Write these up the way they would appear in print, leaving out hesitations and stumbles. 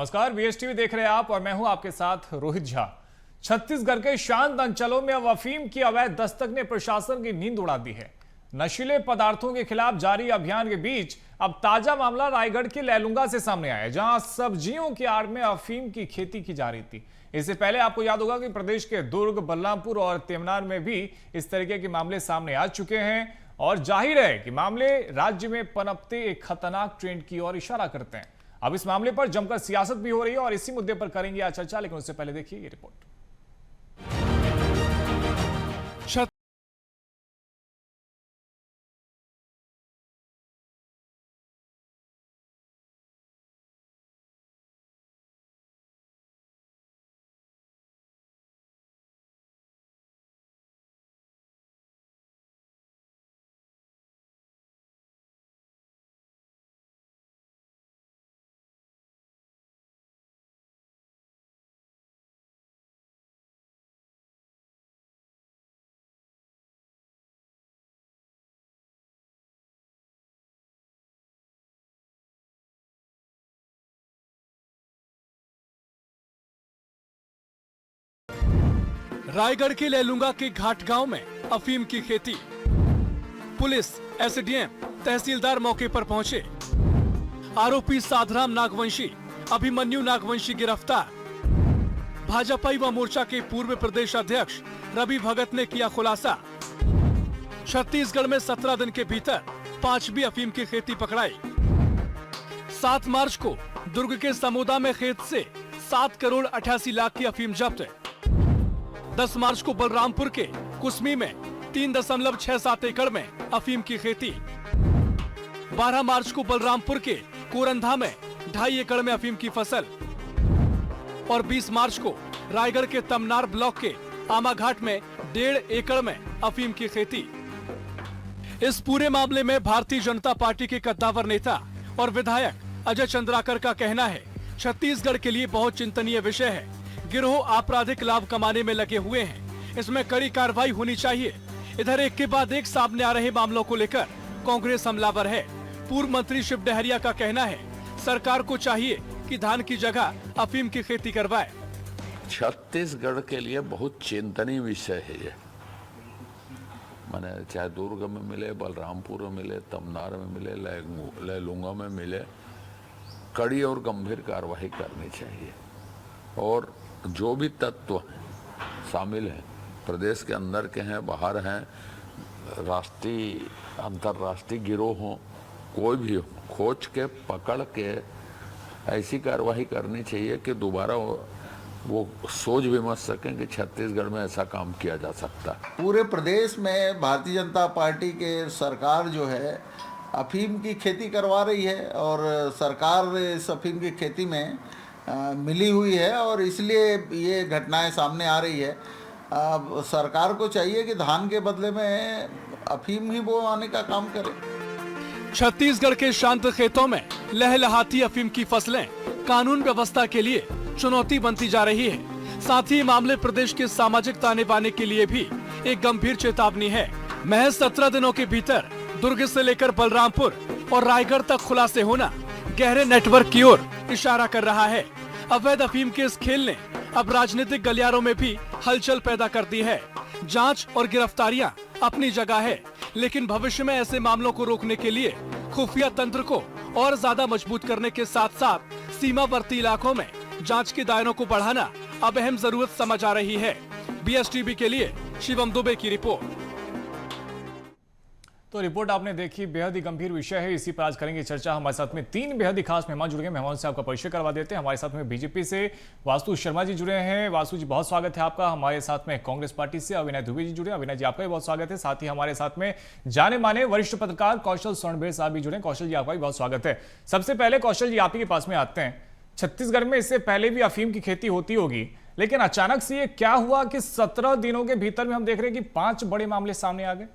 नमस्कार, बीएसटीवी देख रहे हैं आप और मैं हूं आपके साथ रोहित झा। छत्तीसगढ़ के शांत अंचलों में अब अफीम की अवैध दस्तक ने प्रशासन की नींद उड़ा दी है। नशीले पदार्थों के खिलाफ जारी अभियान के बीच अब ताजा मामला रायगढ़ के लैलूंगा से सामने आया, जहां सब्जियों की आड़ में अफीम की खेती की जा रही थी। इससे पहले आपको याद होगा कि प्रदेश के दुर्ग, बलरामपुर और तेमनार में भी इस तरीके के मामले सामने आ चुके हैं और जाहिर है कि मामले राज्य में पनपते एक खतरनाक ट्रेंड की ओर इशारा करते हैं। अब इस मामले पर जमकर सियासत भी हो रही है और इसी मुद्दे पर करेंगे आज चर्चा, लेकिन उससे पहले देखिए ये रिपोर्ट। रायगढ़ के लैलूंगा के घाट गांव में अफीम की खेती। पुलिस, एसडीएम, तहसीलदार मौके पर पहुंचे। आरोपी साधराम नागवंशी, अभिमन्यु नागवंशी गिरफ्तार। भाजपा युवा मोर्चा के पूर्व प्रदेश अध्यक्ष रवि भगत ने किया खुलासा। छत्तीसगढ़ में 17 दिन के भीतर 5वीं अफीम की खेती पकड़ाई। 7 मार्च को दुर्ग के समोदा में खेत से 7 करोड़ 88 लाख की अफीम जब्त। 10 मार्च को बलरामपुर के कुसमी में 3.67 एकड़ में अफीम की खेती। 12 मार्च को बलरामपुर के कोरंधा में 2.5 एकड़ में अफीम की फसल और 20 मार्च को रायगढ़ के तमनार ब्लॉक के आमाघाट में 1.5 एकड़ में अफीम की खेती। इस पूरे मामले में भारतीय जनता पार्टी के कद्दावर नेता और विधायक अजय चंद्राकर का कहना है, छत्तीसगढ़ के लिए बहुत चिंतनीय विषय है। गिरोह आपराधिक लाभ कमाने में लगे हुए हैं, इसमें कड़ी कार्रवाई होनी चाहिए। इधर एक के बाद एक सामने आ रहे मामलों को लेकर कांग्रेस हमलावर है। पूर्व मंत्री शिव डहरिया का कहना है, सरकार को चाहिए कि धान की जगह अफीम की खेती करवाए। छत्तीसगढ़ के लिए बहुत चिंतनीय विषय है ये। माने चाहे दुर्ग में मिले, बलरामपुर में मिले, तमनार में मिले, लैलूंगा में मिले, कड़ी और गंभीर कार्रवाई करनी चाहिए। और जो भी तत्व शामिल हैं, प्रदेश के अंदर के हैं, बाहर हैं, राष्ट्रीय अंतर्राष्ट्रीय गिरोह हों, कोई भी हो, खोज के पकड़ के ऐसी कार्रवाई करनी चाहिए कि दोबारा वो सोच भी मत सकें कि छत्तीसगढ़ में ऐसा काम किया जा सकता है। पूरे प्रदेश में भारतीय जनता पार्टी के सरकार जो है अफीम की खेती करवा रही है और सरकार इस अफीम की खेती में मिली हुई है और इसलिए ये घटनाएं सामने आ रही है। अब सरकार को चाहिए कि धान के बदले में अफीम ही बोआने का काम करे। छत्तीसगढ़ के शांत खेतों में लहलहाती अफीम की फसलें कानून व्यवस्था के लिए चुनौती बनती जा रही है। साथ ही मामले प्रदेश के सामाजिक ताने बाने के लिए भी एक गंभीर चेतावनी है। महज 17 दिनों के भीतर दुर्ग से लेकर बलरामपुर और रायगढ़ तक खुलासे होना गहरे नेटवर्क की ओर इशारा कर रहा है। अवैध अफीम के इस खेल ने अब राजनीतिक गलियारों में भी हलचल पैदा कर दी है। जांच और गिरफ्तारियां अपनी जगह है, लेकिन भविष्य में ऐसे मामलों को रोकने के लिए खुफिया तंत्र को और ज्यादा मजबूत करने के साथ साथ सीमावर्ती इलाकों में जांच के दायरों को बढ़ाना अब अहम जरूरत समझ आ रही है। बीएसटीवी के लिए शिवम दुबे की रिपोर्ट। तो रिपोर्ट आपने देखी, बेहद ही गंभीर विषय है, इसी पर आज करेंगे चर्चा। हमारे साथ में 3 बेहद ही खास मेहमान जुड़ गए। मेहमानों से आपका परिचय करवा देते हैं। हमारे साथ में बीजेपी से वासु शर्मा जी जुड़े हैं। वासु जी, बहुत स्वागत है आपका। हमारे साथ में कांग्रेस पार्टी से अविनाश दुबे जी जुड़े। अविनाश जी, आपका भी बहुत स्वागत है। साथ ही हमारे साथ में जाने माने वरिष्ठ पत्रकार कौशल स्वर्णबेर साहब भी जुड़े। कौशल जी, आपका भी बहुत स्वागत है। सबसे पहले कौशल जी, आप ही के पास में आते हैं। छत्तीसगढ़ में इससे पहले भी अफीम की खेती होती होगी, लेकिन अचानक से ये क्या हुआ कि 17 दिनों के भीतर में हम देख रहे हैं कि 5 बड़े मामले सामने आ गए?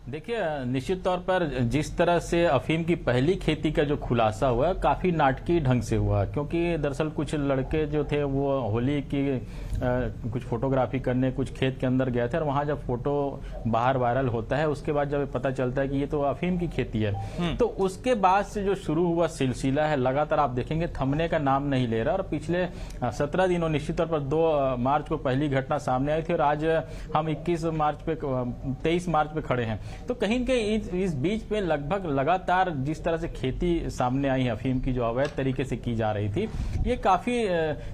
देखिए, निश्चित तौर पर जिस तरह से अफीम की पहली खेती का जो खुलासा हुआ काफी नाटकीय ढंग से हुआ, क्योंकि दरअसल कुछ लड़के जो थे वो होली की कुछ फोटोग्राफी करने कुछ खेत के अंदर गए थे और वहां जब फोटो बाहर वायरल होता है उसके बाद जब पता चलता है कि ये तो अफीम की खेती है, तो उसके बाद से जो शुरू हुआ सिलसिला है लगातार आप देखेंगे थमने का नाम नहीं ले रहा। और पिछले 17 दिनों निश्चित तौर पर 2 मार्च को पहली घटना सामने आई थी और आज हम 23 मार्च पे खड़े हैं। तो कहीं के इस बीच में लगभग लगातार जिस तरह से खेती सामने आई है अफीम की जो अवैध तरीके से की जा रही थी, ये काफी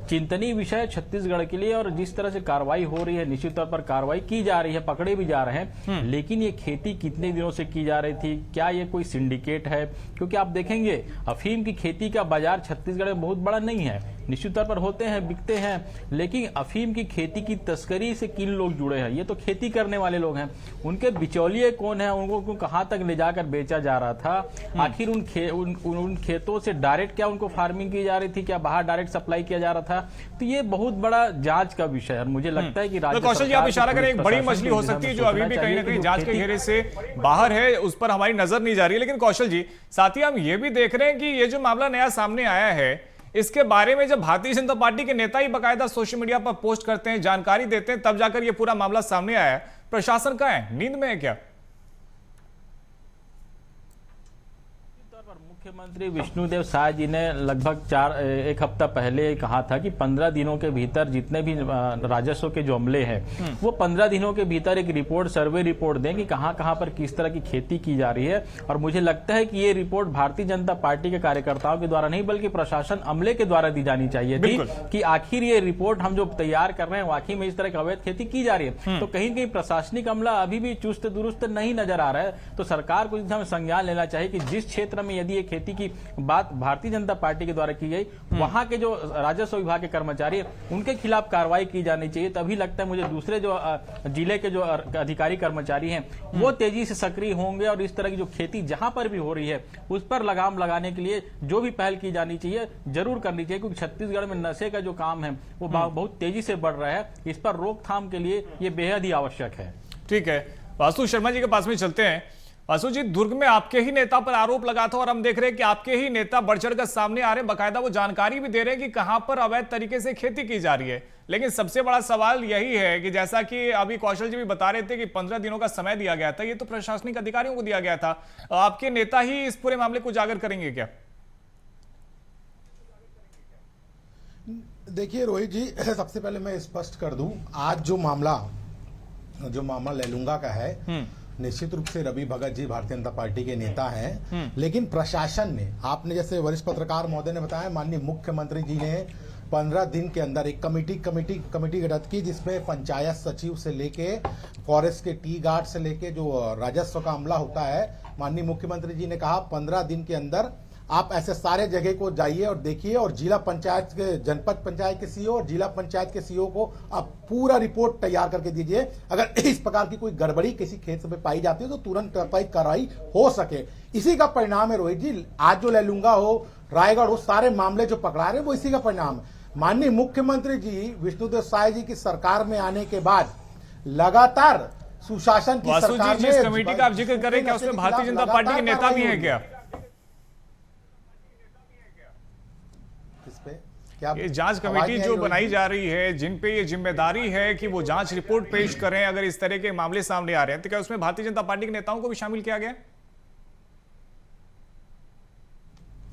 चिंतनीय विषय है छत्तीसगढ़ के लिए। और जिस तरह से कार्रवाई हो रही है, निश्चित तौर पर कार्रवाई की जा रही है, पकड़े भी जा रहे हैं, लेकिन ये खेती कितने दिनों से की जा रही थी, क्या ये कोई सिंडिकेट है? क्योंकि आप देखेंगे अफीम की खेती का बाजार छत्तीसगढ़ में बहुत बड़ा नहीं है, निश्चित तौर पर होते हैं, बिकते हैं, लेकिन अफीम की खेती की तस्करी से किन लोग जुड़े हैं? ये तो खेती करने वाले लोग हैं, उनके बिचौलिए कौन है, उनको कहां तक ले जाकर बेचा जा रहा था, आखिर उन खेतों से डायरेक्ट क्या उनको फार्मिंग की जा रही थी, क्या बाहर डायरेक्ट सप्लाई किया जा रहा था? तो ये बहुत बड़ा जांच का विषय है। मुझे लगता है कि तो कौशल जी आप इशारा करें, एक बड़ी मछली हो सकती है जो अभी भी कहीं ना कहीं जांच के घेरे से बाहर है, उस पर हमारी नजर नहीं जा रही है। लेकिन कौशल जी, साथ ही हम ये भी देख रहे हैं कि ये जो मामला नया सामने आया है, इसके बारे में जब भारतीय जनता पार्टी के नेता ही बाकायदा सोशल मीडिया पर पोस्ट करते हैं, जानकारी देते हैं, तब जाकर ये पूरा मामला सामने आया है। प्रशासन कहाँ है, नींद में है क्या? मुख्यमंत्री विष्णुदेव साय जी ने लगभग 1 हफ्ता पहले कहा था कि 15 दिनों के भीतर जितने भी राजस्व के जो अमले हैं वो 15 दिनों के भीतर एक रिपोर्ट, सर्वे रिपोर्ट दें कि कहां कहां पर किस तरह की खेती की जा रही है। और मुझे लगता है कि ये रिपोर्ट भारतीय जनता पार्टी के कार्यकर्ताओं के द्वारा नहीं बल्कि प्रशासन अमले के द्वारा दी जानी चाहिए थी कि आखिर ये रिपोर्ट हम जो तैयार कर रहे हैं वाकई में इस तरह की अवैध खेती की जा रही है। तो कहीं कहीं प्रशासनिक अमला अभी भी चुस्त दुरुस्त नहीं नजर आ रहा है। तो सरकार को इसमें संज्ञान लेना चाहिए कि जिस क्षेत्र में यदि ये खेती की बात भारतीय जनता पार्टी के द्वारा की गई, वहां के जो राजस्व विभाग के कर्मचारी है उनके खिलाफ कार्रवाई की जानी चाहिए। तभी लगता है मुझे दूसरे जो जिले के जो अधिकारी कर्मचारी हैं वो तेजी से सक्रिय होंगे और इस तरह की जो खेती जहां पर भी हो रही है उस पर लगाम लगाने के लिए जो भी पहल की जानी चाहिए जरूर करनी चाहिए, क्योंकि छत्तीसगढ़ में नशे का जो काम है वो बहुत तेजी से बढ़ रहा है। इस पर रोकथाम के लिए ये बेहद ही आवश्यक है। ठीक है, वासु शर्मा जी के पास में चलते हैं। वासु जी, दुर्ग में आपके ही नेता पर आरोप लगा था और हम देख रहे हैं कि आपके ही नेता बढ़ चढ़कर सामने आ रहे हैं, बाकायदा वो जानकारी भी दे रहे हैं कि कहां पर अवैध तरीके से खेती की जा रही है। लेकिन सबसे बड़ा सवाल यही है कि जैसा कि अभी कौशल जी भी बता रहे थे कि 15 दिनों का समय दिया गया था, ये तो प्रशासनिक अधिकारियों को दिया गया था। आपके नेता ही इस पूरे मामले को उजागर करेंगे क्या? देखिए रोहित जी, सबसे पहले मैं स्पष्ट कर दूं, आज जो मामला लैलूंगा का है, निश्चित रूप से रवि भगत जी भारतीय जनता पार्टी के नेता हैं, लेकिन प्रशासन ने, आपने जैसे वरिष्ठ पत्रकार महोदय ने बताया, माननीय मुख्यमंत्री जी ने 15 दिन के अंदर एक कमेटी गठित की जिसमें पंचायत सचिव से लेके फॉरेस्ट के टी गार्ड से लेके जो राजस्व का अमला होता है, माननीय मुख्यमंत्री जी ने कहा 15 दिन के अंदर आप ऐसे सारे जगह को जाइए और देखिए और जिला पंचायत के, जनपद पंचायत के सीईओ और जिला पंचायत के सीईओ को आप पूरा रिपोर्ट तैयार करके दीजिए। अगर इस प्रकार की कोई गड़बड़ी किसी खेत में पाई जाती है तो तुरंत कार्रवाई हो सके। इसी का परिणाम है रोहित जी, आज जो लैलूंगा हो, रायगढ़ हो, सारे मामले जो पकड़ा रहे वो इसी का परिणाम है। माननीय मुख्यमंत्री जी विष्णुदेव साय जी की सरकार में आने के बाद लगातार सुशासन की सरकार में, जिस कमेटी का आप जिक्र करें, क्या उसमें भारतीय जनता पार्टी के नेता भी है क्या? ये जांच कमेटी जो बनाई जा रही है, जिन पे ये जिम्मेदारी है कि वो जांच रिपोर्ट पेश करें अगर इस तरह के मामले सामने आ रहे हैं, तो क्या उसमें भारतीय जनता पार्टी के नेताओं को भी शामिल किया गया?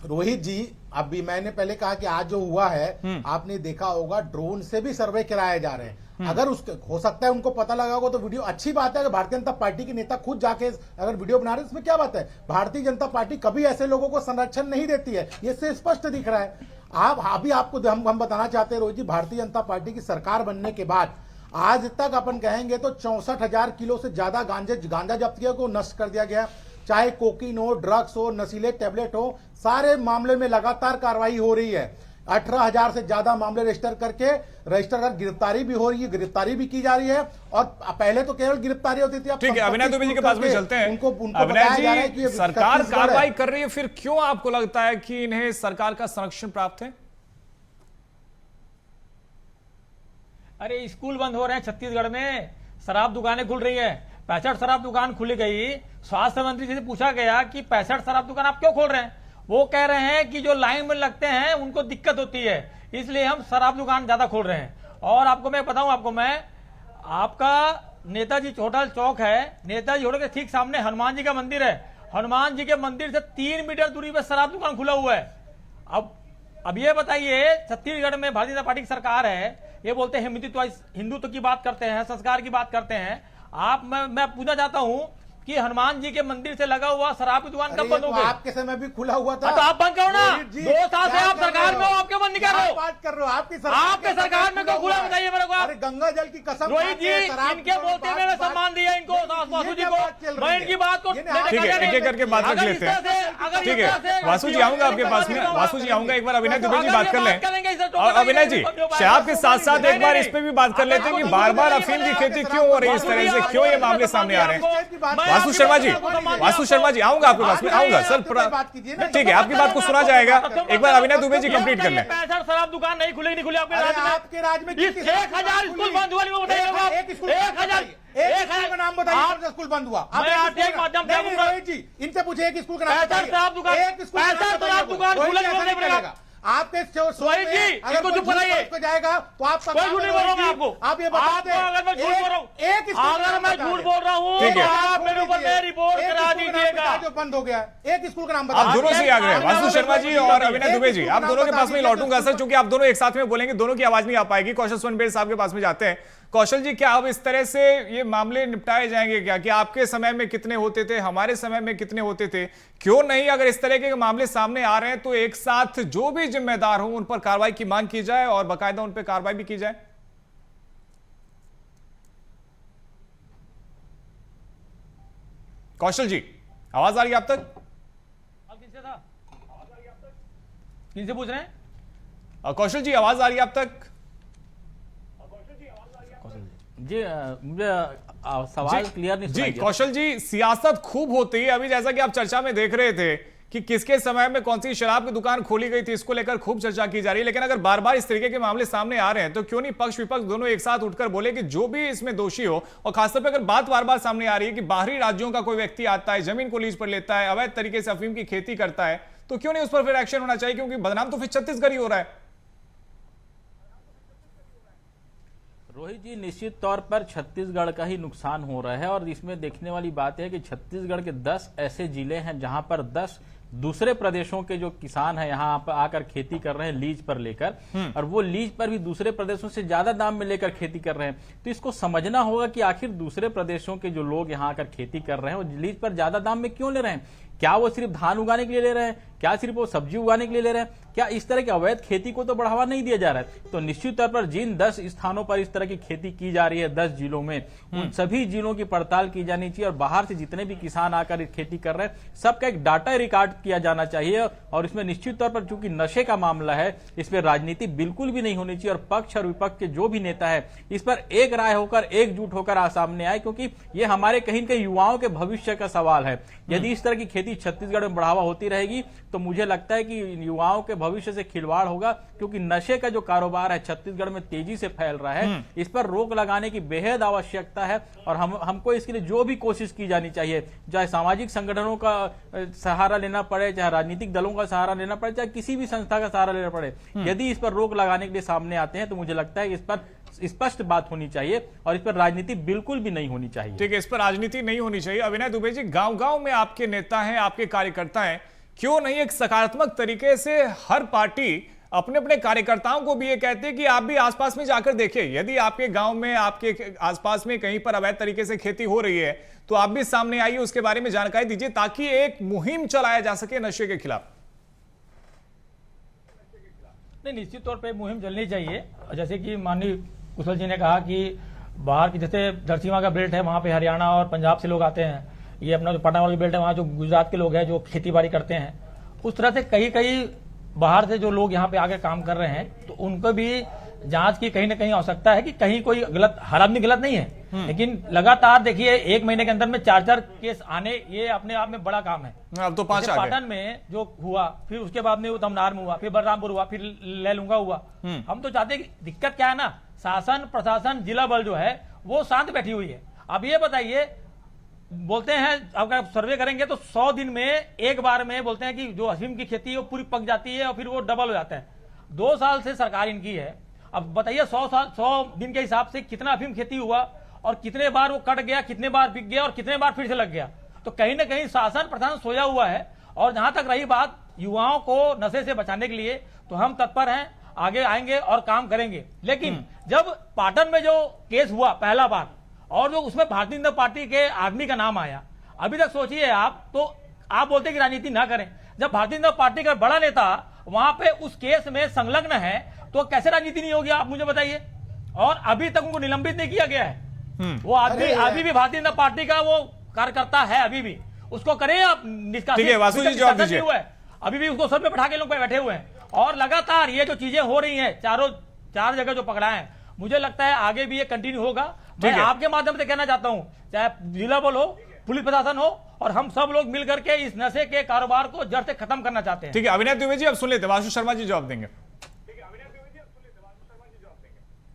रोहित जी, अभी मैंने पहले कहा कि आज जो हुआ है, आपने देखा होगा ड्रोन से भी सर्वे कराए जा रहे हैं। अगर उसके हो सकता है उनको पता लगा होगा तो वीडियो, अच्छी बात है। अगर भारतीय जनता पार्टी के नेता खुद जाके अगर वीडियो बना रहे हैं, इसमें क्या बात है? भारतीय जनता पार्टी कभी ऐसे लोगों को संरक्षण नहीं देती है, ये से स्पष्ट दिख रहा है। अभी आपको हम बताना चाहते हैं रोहित जी, भारतीय जनता पार्टी की सरकार बनने के बाद आज तक अपन कहेंगे तो 64,000 किलो से ज्यादा गांजा जब्त किया को नष्ट कर दिया गया। चाहे कोकीन हो, ड्रग्स हो, नशीले टैबलेट हो, सारे मामले में लगातार कार्रवाई हो रही है। 18,000 से ज्यादा मामले रजिस्टर कर गिरफ्तारी भी हो रही है, गिरफ्तारी भी की जा रही है। और पहले तो केवल गिरफ्तारी होती थी। ठीक है, अविनाश दुबे जी के पास में चलते हैं। उनको अविनाश जी, सरकार कार्रवाई कर रही है, फिर क्यों आपको लगता है कि इन्हें सरकार का संरक्षण प्राप्त है? अरे स्कूल बंद हो रहे हैं छत्तीसगढ़ में, शराब दुकानें खुल रही है, 65 शराब दुकान खुली गई, स्वास्थ्य मंत्री जी से पूछा गया कि 65 शराब दुकान आप क्यों खोल रहे हैं? वो कह रहे हैं कि जो लाइन में लगते हैं उनको दिक्कत होती है, इसलिए हम शराब दुकान ज्यादा खोल रहे हैं। और आपको मैं बताऊं, आपका नेताजी होटल चौक है, नेताजी होटल के ठीक सामने हनुमान जी का मंदिर है, हनुमान जी के मंदिर से 3 मीटर दूरी पर शराब दुकान खुला हुआ है। अब ये बताइए, छत्तीसगढ़ में भारतीय जनता पार्टी की सरकार है, ये बोलते हैं हिंदुत्व की बात करते हैं, संस्कार की बात करते हैं। मैं पूछना चाहता हूं कि हनुमान जी के मंदिर से लगा हुआ शराब की दुकान कब बंद हो गई? आपके समय भी खुला हुआ था। तो आप बंद करो ना, 2 साल से आप सरकार में हो, आप क्यों बंद नहीं कर रहे हो? बात कर रहे हो आपकी सरकार में क्यों खुला, बताइए मेरे को। अरे गंगा जल की कसम, रोहित जी, इनके बोलते में सम्मान दिया इनको, वासु जी को, मैं इनकी बात को ठीक है, एक एक करके बात रख लेते हैं। ठीक है, वासु जी आऊंगा आपके पास में, वासु जी आऊंगा, एक बार अभिनय दुबे जी बात कर लें। और अभिनय जी, शराब के साथ साथ एक बार इस पे भी बात कर लेते हैं कि बार बार अफीम की खेती क्यों हो रही है इस तरह से, क्यों ये मामले सामने आ रहे हैं। वासु शर्मा जी आऊंगा आपके पास में, आऊंगा सर, ठीक है, आपकी बात को सुना जाएगा। एक बार अभिनय दुबे जी कंप्लीट कर लें। 65 शराब दुकान नहीं खुली आपके राज्य में 1000 स्कूल बंद हुआ, 1000 का नाम बताइए, स्कूल बंद हुआ। इनसे पूछे एक स्कूल का नाम बताइए। आपके इनको चुप कराइए जाएगा तो आपका कोई झूठ नहीं बोल रहा हूँ आपको। आप ये बताते हैं, अगर मैं झूठ बोल रहा हूँ, अगर मैं झूठ बोल रहा हूँ तो आप मेरे ऊपर में रिपोर्ट करा दीजिएगा। जो बंद हो गया, एक स्कूल का नाम आप दोनों से आग्रह है, वासु शर्मा जी और अभिनय दुबे जी, आप दोनों के पास में लौटूंगा सर, क्योंकि आप दोनों एक साथ में बोलेंगे, दोनों की आवाज नहीं आ पाएगी। कौशल सोनबेर साहब के पास में जाते हैं। कौशल जी, क्या अब इस तरह से ये मामले निपटाए जाएंगे क्या, कि आपके समय में कितने होते थे, हमारे समय में कितने होते थे? क्यों नहीं, अगर इस तरह के मामले सामने आ रहे हैं तो एक साथ जो भी जिम्मेदार हो उन पर कार्रवाई की मांग की जाए और बाकायदा उन पर कार्रवाई भी की जाए? कौशल जी, आवाज आ रही है आप तक? किनसे था, किनसे पूछ रहे हैं? कौशल जी, आवाज आ रही है आप तक? जी मुझे सवाल क्लियर नहीं जी कौशल जी, सियासत खूब होती है। अभी जैसा कि आप चर्चा में देख रहे थे कि किसके समय में कौन सी शराब की दुकान खोली गई थी, इसको लेकर खूब चर्चा की जा रही है। लेकिन अगर बार बार इस तरीके के मामले सामने आ रहे हैं तो क्यों नहीं पक्ष विपक्ष दोनों एक साथ उठकर बोले कि जो भी इसमें दोषी हो, और खासतौर पर अगर बात बार बार सामने आ रही है कि बाहरी राज्यों का कोई व्यक्ति आता है, जमीन को लीज पर लेता है, अवैध तरीके से अफीम की खेती करता है, तो क्यों नहीं उस पर फिर एक्शन होना चाहिए? क्योंकि बदनाम तो फिर छत्तीसगढ़ ही हो रहा है। रोहित जी, निश्चित तौर पर छत्तीसगढ़ का ही नुकसान हो रहा है। और इसमें देखने वाली बात है कि छत्तीसगढ़ के 10 ऐसे जिले हैं जहां पर 10 दूसरे प्रदेशों के जो किसान हैं यहाँ पर आकर खेती कर रहे हैं लीज पर लेकर, और वो लीज पर भी दूसरे प्रदेशों से ज्यादा दाम में लेकर खेती कर रहे हैं। तो इसको समझना होगा कि आखिर दूसरे प्रदेशों के जो लोग यहाँ आकर खेती कर रहे हैं वो लीज पर ज्यादा दाम में क्यों ले रहे हैं? क्या वो सिर्फ धान उगाने के लिए ले रहे हैं? क्या सिर्फ वो सब्जी उगाने के लिए ले रहे हैं? क्या इस तरह की अवैध खेती को तो बढ़ावा नहीं दिया जा रहा है? तो निश्चित तौर पर जिन 10 स्थानों पर इस तरह की खेती की जा रही है 10 जिलों में, उन सभी जिलों की पड़ताल की जानी चाहिए और बाहर से जितने भी किसान आकर खेती कर रहे हैं सबका एक डाटा रिकॉर्ड किया जाना चाहिए। और इसमें निश्चित तौर पर चूंकि नशे का मामला है, इसमें राजनीति बिल्कुल भी नहीं होनी चाहिए और पक्ष और विपक्ष के जो भी नेता है इस पर एक राय होकर, एकजुट होकर सामने आए, क्योंकि ये हमारे कहीं न कहीं युवाओं के भविष्य का सवाल है। यदि इस तरह की खेती छत्तीसगढ़ में बढ़ावा होती रहेगी तो मुझे लगता है कि युवाओं के भविष्य से खिलवाड़ होगा, क्योंकि नशे का जो कारोबार है छत्तीसगढ़ में तेजी से फैल रहा है। इस पर रोक लगाने की बेहद आवश्यकता है और हमको इसके लिए जो भी कोशिश की जानी चाहिए, चाहे सामाजिक संगठनों का सहारा लेना पड़े, चाहे राजनीतिक दलों का सहारा लेना पड़े, चाहे किसी भी संस्था का सहारा लेना पड़े, यदि इस पर रोक लगाने के लिए सामने आते हैं तो मुझे लगता है इस पर स्पष्ट बात होनी चाहिए और इस पर राजनीति बिल्कुल भी नहीं होनी चाहिए। ठीक है, इस पर राजनीति नहीं होनी चाहिए। अभिनय दुबे जी, गांव-गांव में आपके नेता हैं, आपके कार्यकर्ता हैं, क्यों नहीं एक सकारात्मक तरीके से हर पार्टी अपने अपने कार्यकर्ताओं को भी ये कहते हैं कि आप भी आसपास में जाकर देखिए, यदि आपके गांव में, आपके आसपास में कहीं पर अवैध तरीके से खेती हो रही है तो आप भी सामने आइए, उसके बारे में जानकारी दीजिए, ताकि एक मुहिम चलाया जा सके नशे के खिलाफ। नहीं, निश्चित तौर पे मुहिम चलनी चाहिए। जैसे कि माननीय कुशल जी ने कहा कि बाहर की, जैसे दरसीमा का बेल्ट है, वहाँ पे हरियाणा और पंजाब से लोग आते हैं, ये अपना जो पटना वाली बेल्ट है वहाँ जो गुजरात के लोग हैं जो खेती बाड़ी करते हैं, उस तरह से कई बाहर से जो लोग यहाँ पे आके काम कर रहे हैं, तो उनको भी जांच की कहीं ना कहीं आवश्यकता है कि कहीं कोई गलत, हर आदमी गलत नहीं है, लेकिन लगातार देखिए 1 महीने के अंदर में 4 केस आने, ये अपने आप में बड़ा काम है। अब तो 5 आ गए। पाटन में जो हुआ, फिर उसके बाद में तमनार में हुआ, फिर बलरामपुर हुआ, फिर लैलूंगा हुआ। हम तो चाहते हैं कि दिक्कत क्या है ना, शासन प्रशासन जिला बल जो है वो शांत बैठी हुई है। अब ये बताइए, बोलते हैं अगर आप सर्वे करेंगे तो 100 दिन में एक बार में बोलते हैं कि जो अफीम की खेती है वो पूरी पक जाती है और फिर वो डबल हो जाता है। 2 साल से सरकार इनकी है। अब बताइए 100 दिन के हिसाब से कितना अफीम खेती हुआ और कितने बार वो कट गया, कितने बार बिक गया और कितने बार फिर से लग गया। तो कहीं ना कहीं शासन प्रधान सोया हुआ है। और जहां तक रही बात युवाओं को नशे से बचाने के लिए, तो हम तत्पर हैं, आगे आएंगे और काम करेंगे। लेकिन जब पाटन में जो केस हुआ पहला बार और जो उसमें भारतीय जनता पार्टी के आदमी का नाम आया, अभी तक सोचिए आप, तो आप बोलते हैं कि राजनीति ना करें। जब भारतीय जनता पार्टी का बड़ा नेता वहां पे उस केस में संलग्न है तो कैसे राजनीति नहीं होगी, आप मुझे बताइए। और अभी तक उनको निलंबित नहीं किया गया है। वो आदमी अभी भी भारतीय जनता पार्टी का वो कार्यकर्ता है, अभी भी उसको करें आप निष्कासित। ठीक है, वासु जी जवाब दीजिए। अभी भी उसको सर पे बैठा के लोग बैठे हुए हैं और लगातार ये जो चीजें हो रही हैं, चार जगह जो पकड़ा है, मुझे लगता है आगे भी ये कंटिन्यू होगा। मैं आपके माध्यम से कहना चाहता हूं, चाहे जिला बल हो, पुलिस प्रशासन हो, और हम सब लोग मिलकर के इस नशे के कारोबार को जड़ से खत्म करना चाहते हैं। ठीक है अविनाश दुबे जी, अब सुन लेते हैं, वासु शर्मा जी जवाब देंगे।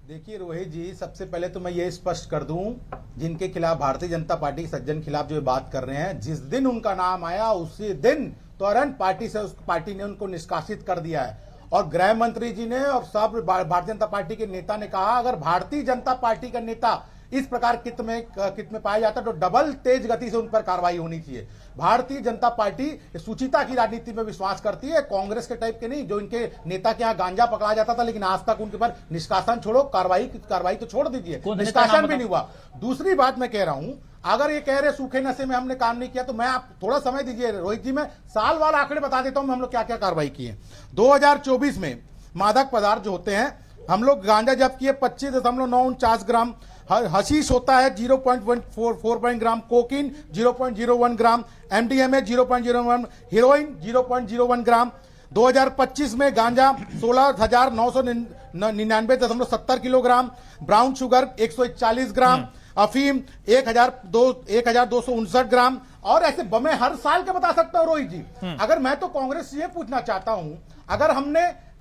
देखिए रोहित जी, सबसे पहले तो मैं ये स्पष्ट कर दूं, जिनके खिलाफ भारतीय जनता पार्टी के सज्जन खिलाफ जो बात कर रहे हैं, जिस दिन उनका नाम आया उसी दिन तुरंत पार्टी ने उनको निष्कासित कर दिया है। और गृह मंत्री जी ने और सब भारतीय जनता पार्टी के नेता ने कहा, अगर भारतीय जनता पार्टी का नेता इस प्रकार कित में पाया जाता है तो डबल तेज गति से उन पर कार्रवाई होनी चाहिए। भारतीय जनता पार्टी सुचिता की राजनीति में विश्वास करती है, कांग्रेस के टाइप के नहीं, जो इनके नेता के यहाँ गांजा पकड़ा जाता था लेकिन आज तक उनके पर निष्कासन छोड़ो, कार्रवाई तो छोड़ दीजिए, निष्कासन भी नहीं हुआ। दूसरी बात मैं कह रहा हूं, अगर ये कह रहे सूखे नशे में हमने काम नहीं किया, तो मैं आप थोड़ा समय दीजिए रोहित जी, मैं साल वाला आंकड़े बता देता हूं हम लोग क्या क्या कार्रवाई की है। 2024 में मादक पदार्थ जो होते हैं, हम लोग गांजा जब्त किए 25.49 ग्राम, हशीश होता है 0.14 ग्राम, कोकीन 0.01 ग्राम, एमडीएमए 0.01, हीरोइन 0.01 ग्राम। 2025 में गांजा 16,999.70 किलोग्राम, ब्राउन शुगर 141 ग्राम, अफीम 1,259 ग्राम। और ऐसे मैं हर साल के बता सकता हूं रोहित जी। अगर मैं तो कांग्रेस से ये पूछना चाहता हूं, अगर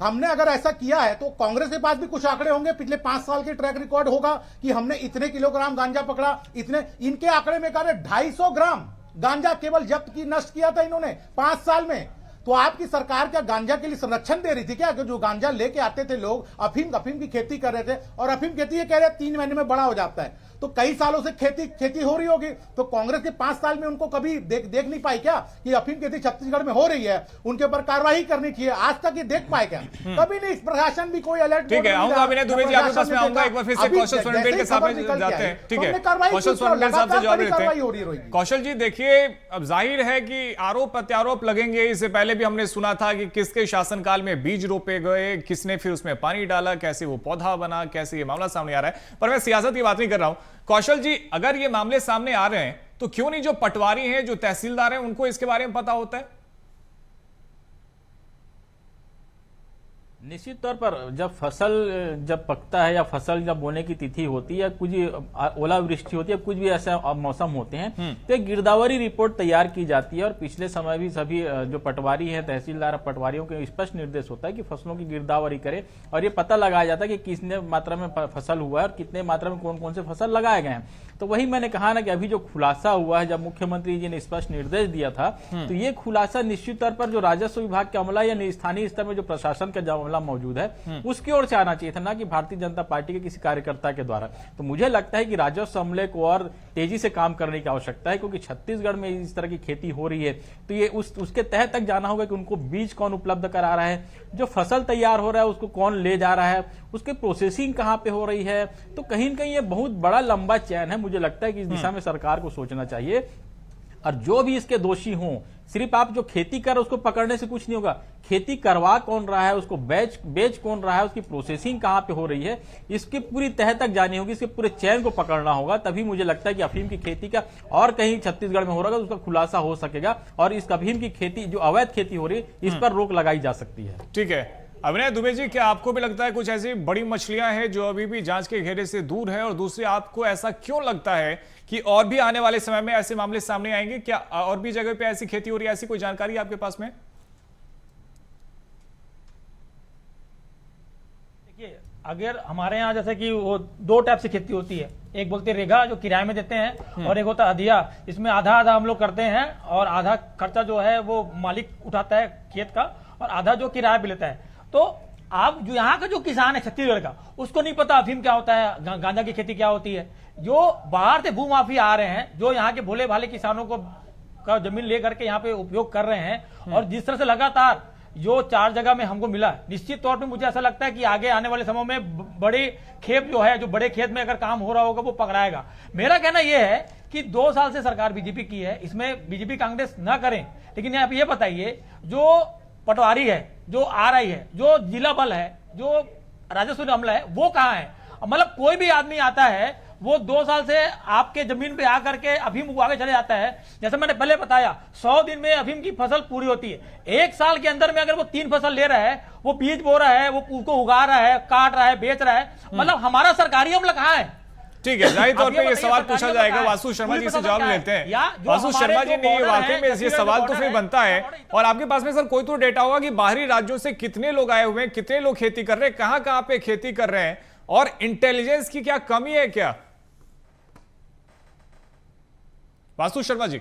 हमने अगर ऐसा किया है तो कांग्रेस के पास भी कुछ आंकड़े होंगे, पिछले 5 साल के ट्रैक रिकॉर्ड होगा कि हमने इतने किलोग्राम गांजा पकड़ा, इतने। इनके आंकड़े में कह रहे 250 ग्राम गांजा केवल जब्त की नष्ट किया था इन्होंने 5 साल में। तो आपकी सरकार क्या गांजा के लिए संरक्षण दे रही थी क्या? जो गांजा लेके आते थे लोग, अफीम की खेती कर रहे थे, और अफीम खेती ये कह रहे 3 महीने में बड़ा हो जाता है, तो कई सालों से खेती हो रही होगी। तो कांग्रेस के 5 साल में उनको कभी देख नहीं पाई क्या कि अफीम खेती छत्तीसगढ़ में हो रही है, उनके ऊपर कार्रवाई करनी चाहिए? आज तक ये देख पाए क्या? कभी नहीं। प्रशासन भी कोई अलर्ट। ठीक है, आऊंगा अविनाश दुबे जी आपके पास में आऊंगा, एक बार फिर से कौशल सोनबेल के सामने जाते हैं। ठीक है, कौशल सोनबेल साहब से जवाब लेते हैं। कौशल जी देखिए, अब जाहिर है कि आरोप प्रत्यारोप लगेंगे। इससे पहले भी हमने सुना था कि किसके शासनकाल में बीज रोपे गए, किसने फिर उसमें पानी डाला, कैसे वो पौधा बना, कैसे ये मामला सामने आ रहा है। पर मैं सियासत की बात नहीं कर रहा हूं। कौशल जी, अगर ये मामले सामने आ रहे हैं तो क्यों नहीं जो पटवारी हैं, जो तहसीलदार हैं, उनको इसके बारे में पता होता है? निश्चित तौर पर जब पकता है या फसल जब बोने की तिथि होती है या कुछ ओलावृष्टि होती है, कुछ भी ऐसा मौसम होते हैं, तो एक गिरदावरी रिपोर्ट तैयार की जाती है। और पिछले समय भी सभी जो पटवारी हैं, तहसीलदार पटवारियों के स्पष्ट निर्देश होता है कि फसलों की गिरदावरी करें और ये पता लगाया जाता है कि कितने मात्रा में फसल हुआ है और कितने मात्रा में कौन कौन से फसल लगाए गए हैं। तो वही मैंने कहा ना कि अभी जो खुलासा हुआ है, जब मुख्यमंत्री जी ने स्पष्ट निर्देश दिया था, तो ये खुलासा निश्चित तौर पर जो राजस्व विभाग का अमला या स्थानीय स्तर में जो प्रशासन का जो अमला मौजूद है उसकी ओर से आना चाहिए था, ना कि भारतीय जनता पार्टी के किसी कार्यकर्ता के द्वारा। तो मुझे लगता है कि राजस्व अमले को और तेजी से काम करने की आवश्यकता है, क्योंकि छत्तीसगढ़ में इस तरह की खेती हो रही है तो ये उसके तह तक जाना होगा कि उनको बीज कौन उपलब्ध करा रहा है, जो फसल तैयार हो रहा है उसको कौन ले जा रहा है, उसकी प्रोसेसिंग कहां पे हो रही है। तो कहीं न कहीं ये बहुत बड़ा लंबा चैन है। मुझे लगता है कि इस दिशा में सरकार को सोचना चाहिए। और जो भी इसके दोषी हों, सिर्फ आप जो खेती कर उसको पकड़ने से कुछ नहीं होगा, खेती करवा कौन रहा है, उसको बेच कौन रहा है, उसकी प्रोसेसिंग कहां पे हो रही है, इसकी पूरी तह तक जानी होगी, इसके पूरे चैन को पकड़ना होगा। तभी मुझे लगता है कि अफीम की खेती का और कहीं छत्तीसगढ़ में हो रहा है उसका खुलासा हो सकेगा और इस अफीम की खेती जो अवैध खेती हो रही है इस पर रोक लगाई जा सकती है। ठीक है अविनाश दुबे जी, क्या आपको भी लगता है कुछ ऐसी बड़ी मछलियां हैं जो अभी भी जांच के घेरे से दूर है? और दूसरी, आपको ऐसा क्यों लगता है कि और भी आने वाले समय में ऐसे मामले सामने आएंगे? क्या और भी जगह पे ऐसी खेती हो रही है? ऐसी कोई जानकारी आपके पास में? देखिए, अगर हमारे यहाँ जैसे कि वो 2 टाइप से खेती होती है, एक बोलते हैं रेगा जो किराए में देते हैं, और एक होता है अधिया, इसमें आधा आधा हम लोग करते हैं और आधा खर्चा जो है वो मालिक उठाता है खेत का और आधा जो किराया भी लेता है। तो आप जो यहाँ का जो किसान है छत्तीसगढ़ का, उसको नहीं पता अफीम क्या होता है, गांजा की खेती क्या होती है। जो बाहर से भूमाफिया आ रहे हैं, जो यहाँ के भोले भाले किसानों को का जमीन लेकर के यहाँ पे उपयोग कर रहे हैं, और जिस तरह से लगातार जो 4 जगह में हमको मिला, निश्चित तौर पे मुझे ऐसा लगता है कि आगे आने वाले समय में बड़े खेत जो है, जो बड़े खेत में अगर काम हो रहा होगा वो पकड़ाएगा। मेरा कहना यह है कि 2 साल से सरकार बीजेपी की है, इसमें बीजेपी कांग्रेस ना करें, लेकिन आप ये बताइए जो पटवारी है, जो आरआई है, जो जिला बल है, जो राजस्व अमला है, वो कहाँ है? मतलब कोई भी आदमी आता है वो 2 साल से आपके जमीन पे आकर के अफीम उगा के चले जाता है। जैसे मैंने पहले बताया 100 दिन में अफीम की फसल पूरी होती है। 1 साल के अंदर में अगर वो 3 फसल ले रहा है, वो बीज बो रहा है, वो उसको उगा रहा है, काट रहा है, बेच रहा है, मतलब हमारा सरकारी अमला कहाँ है? ठीक है, जाहिर तौर पे ये सवाल पूछा जाएगा। वासु शर्मा जी से जवाब लेते हैं। वासु शर्मा जी, नहीं वाकई में ये सवाल तो फिर बनता है, और आपके पास में सर कोई तो डेटा होगा कि बाहरी राज्यों से कितने लोग आए हुए हैं, कितने लोग खेती कर रहे हैं, कहां कहां पे खेती कर रहे हैं, और इंटेलिजेंस की क्या कमी है क्या? वासु शर्मा जी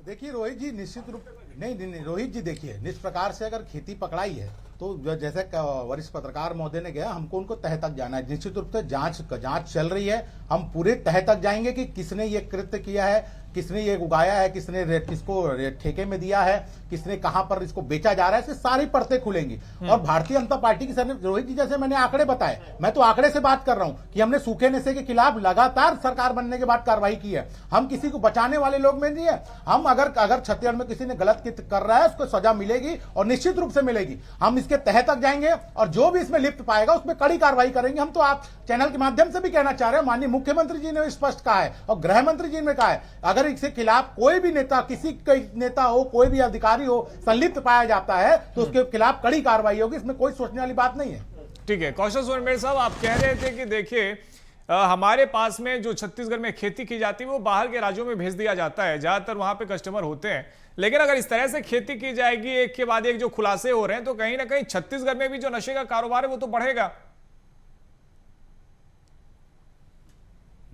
देखिए रोहित जी, निश्चित रूप नहीं रोहित जी, देखिए जिस प्रकार से अगर खेती पकड़ाई है तो जैसे वरिष्ठ पत्रकार महोदय ने कहा, हमको उनको तह तक जाना है। निश्चित रूप से जांच चल रही है, हम पूरे तह तक जाएंगे कि किसने ये कृत्य किया है, किसने ये उगाया है, किसने किसको ठेके में दिया है, किसने कहां पर इसको बेचा जा रहा है, इससे सारी परतें खुलेंगी। और भारतीय जनता पार्टी की सर, रोहित जी जैसे मैंने आंकड़े बताए, मैं तो आंकड़े से बात कर रहा हूं कि हमने सूखे नशे के खिलाफ लगातार सरकार बनने के बाद कार्रवाई की है। हम किसी को बचाने वाले लोग में नहीं है। हम अगर छत्तीसगढ़ में किसी ने गलत कर रहा है उसको सजा मिलेगी और निश्चित रूप से मिलेगी। हम इसके तह तक जाएंगे और जो भी इसमें लिप्त पाएगा उसमें कड़ी कार्रवाई करेंगे। हम तो आप चैनल के माध्यम से भी कहना चाह रहे हैं, माननीय मुख्यमंत्री जी ने स्पष्ट कहा है और गृह मंत्री जी ने कहा है, अगर इसके खिलाफ कोई भी नेता, किसी नेता हो, कोई भी अधिकारी हो, संलिप्त पाया जाता है तो उसके खिलाफ कड़ी कार्रवाई होगी। इसमें कोई सोचने वाली बात नहीं है। ठीक है, कौशल सोनमेर साहब, आप कह रहे थे कि देखिए हमारे पास में जो छत्तीसगढ़ में खेती की जाती है वो बाहर के राज्यों में भेज दिया जाता है, ज्यादातर वहां पे कस्टमर होते हैं। लेकिन अगर इस तरह से खेती की जाएगी, एक के बाद एक जो खुलासे हो रहे हैं, तो कहीं ना कहीं छत्तीसगढ़ में भी जो नशे का कारोबार है वो तो बढ़ेगा।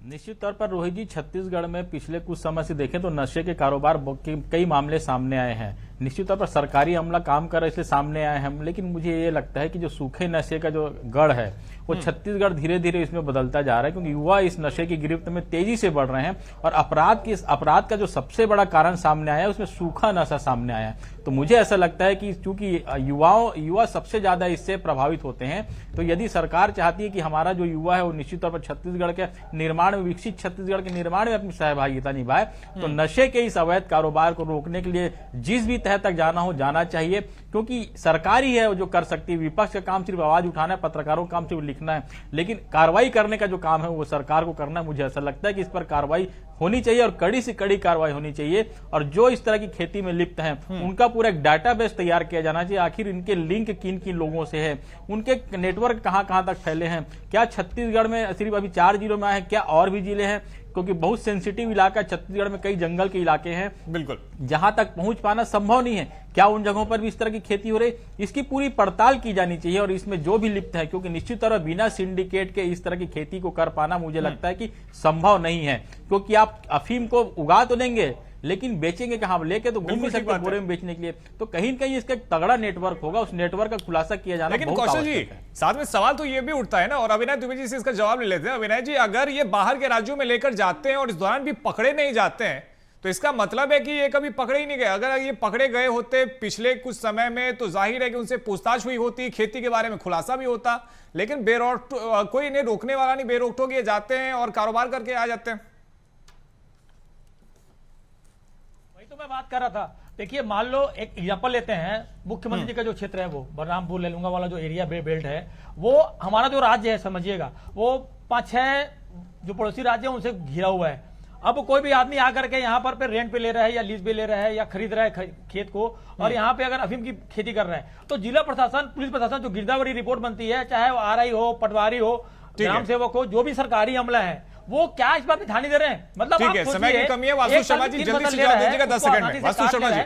निश्चित तौर पर रोहित जी, छत्तीसगढ़ में पिछले कुछ समय से देखें तो नशे के कारोबार के कई मामले सामने आए हैं। निश्चित तौर पर सरकारी अमला काम कर रहे इसलिए सामने आए हैं, लेकिन मुझे ये लगता है कि जो सूखे नशे का जो गढ़ है वो छत्तीसगढ़ धीरे धीरे इसमें बदलता जा रहा है, क्योंकि युवा इस नशे की गिरफ्त में तेजी से बढ़ रहे हैं और अपराध का जो सबसे बड़ा कारण सामने आया है उसमें सूखा नशा सामने आया है। तो मुझे ऐसा लगता है कि चूंकि युवा सबसे ज्यादा इससे प्रभावित होते हैं, तो यदि सरकार चाहती है कि हमारा जो युवा है वो निश्चित तौर पर छत्तीसगढ़ के निर्माण में, विकसित छत्तीसगढ़ के निर्माण में अपनी सहभागिता निभाए, तो नशे के इस अवैध कारोबार को रोकने के लिए जिस भी तह तक जाना हो जाना चाहिए, क्योंकि सरकार ही है जो कर सकती है। विपक्ष का काम सिर्फ आवाज उठाना है, पत्रकारों का काम सिर्फ लिखना है, लेकिन कार्रवाई करने का जो काम है वो सरकार को करना है। मुझे ऐसा लगता है कि इस पर कार्रवाई होनी चाहिए और कड़ी से कड़ी कार्रवाई होनी चाहिए, और जो इस तरह की खेती में लिप्त हैं उनका पूरा एक डाटाबेस तैयार किया जाना चाहिए। आखिर इनके लिंक किन किन लोगों से है, उनके नेटवर्क कहां कहां तक फैले हैं, क्या छत्तीसगढ़ में सिर्फ अभी 4 जिलों में आए हैं, क्या और भी जिले हैं, क्योंकि बहुत सेंसिटिव इलाका छत्तीसगढ़ में, कई जंगल के इलाके हैं, बिल्कुल जहां तक पहुंच पाना संभव नहीं है। क्या उन जगहों पर भी इस तरह की खेती हो रही, इसकी पूरी पड़ताल की जानी चाहिए और इसमें जो भी लिप्त है, क्योंकि निश्चित तौर पर बिना सिंडिकेट के इस तरह की खेती को कर पाना मुझे लगता है कि संभव नहीं है, क्योंकि आप अफीम को उगा तो लेंगे लेकिन बेचेंगे कहां? लेके तो घूम नहीं सकते बोरे में बेचने के लिए, तो कहीं न कहीं इसका एक तगड़ा नेटवर्क होगा, उस नेटवर्क का खुलासा किया जाना। लेकिन कौशल जी, साथ में सवाल तो ये भी उठता है ना, और अविनाश दुबे जी से इसका जवाब ले लेते हैं। अविनाश जी, अगर ये बाहर के राज्यों में लेकर जाते हैं और इस दौरान भी पकड़े नहीं जाते हैं, तो इसका मतलब है कि ये कभी पकड़े ही नहीं गए। अगर ये पकड़े गए होते पिछले कुछ समय में, तो जाहिर है कि उनसे पूछताछ हुई होती, खेती के बारे में खुलासा भी होता, लेकिन कोई इन्हें रोकने वाला नहीं, बेरोक-टोक ये जाते हैं और कारोबार करके आ जाते हैं। तो मैं बात कर रहा था, देखिए मान लो एक एग्जाम्पल लेते हैं, मुख्यमंत्री जी का जो क्षेत्र है वो बलरामपुर लेलुंगा वाला जो एरिया बेल्ट है, वो हमारा जो राज्य है समझिएगा, वो 5-6 जो पड़ोसी राज्य है उनसे घिरा हुआ है। अब कोई भी आदमी आकर के यहाँ पर रेंट पे ले रहा है या लीज पे ले रहा है या खरीद रहा है खेत को, और यहाँ पे अगर अफीम की खेती कर रहा है, तो जिला प्रशासन, पुलिस प्रशासन जो गिरदावरी रिपोर्ट बनती है, चाहे वो आरआई हो, पटवारी हो, ग्राम सेवक हो, जो भी सरकारी अमला है, वो क्या इस पर ध्यान नहीं दे रहे हैं? मतलब ठीक है, समय की कमी है। वासु शर्मा जी जल्दी से जवाब दीजिएगा, 10 सेकंड में। वासु शर्मा जी।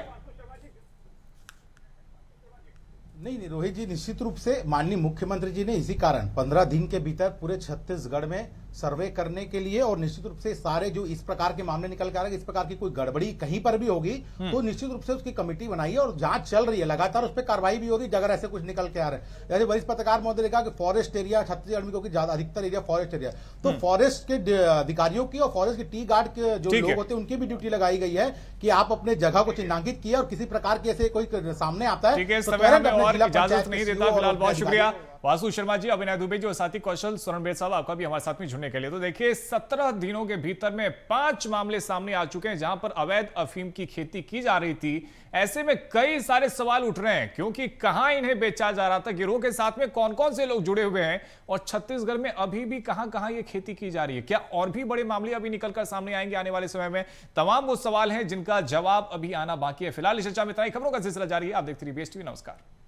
नहीं रोहित जी, निश्चित रूप से माननीय मुख्यमंत्री जी ने इसी कारण 15 दिन के भीतर पूरे छत्तीसगढ़ में सर्वे करने के लिए, और निश्चित रूप से सारे जो इस प्रकार के मामले निकल के आ रहे हैं, इस प्रकार की कोई गड़बड़ी कहीं पर भी होगी तो निश्चित रूप से उसकी कमेटी बनाई है और जांच चल रही है, लगातार उस पर कार्रवाई भी होगी अगर ऐसे कुछ निकल के आ रहे हैं। जैसे वरिष्ठ पत्रकार महोदय ने कहा कि फॉरेस्ट एरिया छत्तीसगढ़ में, क्योंकि ज्यादा अधिकतर एरिया फॉरेस्ट एरिया, तो फॉरेस्ट के अधिकारियों की और फॉरेस्ट के टी गार्ड के जो लोग होते हैं उनकी भी ड्यूटी लगाई गई है कि आप अपने जगह को चिन्हांकित किया और किसी प्रकार के ऐसे कोई सामने आता है ठीक है, तो समय हमें तुरंत अपने और जिला इजाजत पंचायत नहीं के देता। CO फिलहाल और बहुत शुक्रिया अधिकारी- वासु शर्मा जी, अभिनय दुबे जी और साथी कौशल सोरणबेद साहब, आपका भी हमारे साथ में जुड़ने के लिए। तो देखिए 17 दिनों के भीतर में 5 मामले सामने आ चुके हैं जहां पर अवैध अफीम की खेती की जा रही थी। ऐसे में कई सारे सवाल उठ रहे हैं, क्योंकि कहां इन्हें बेचा जा रहा था, गिरोह के साथ में कौन कौन से लोग जुड़े हुए हैं, और छत्तीसगढ़ में अभी भी कहां कहां ये खेती की जा रही है। क्या और भी बड़े मामले अभी निकलकर सामने आएंगे आने वाले समय में? तमाम वो सवाल हैं जिनका जवाब अभी आना बाकी है। फिलहाल इस चर्चा में इतना ही। खबरों का सिलसिला जारी है, आप देखते रहिए BSTV। नमस्कार।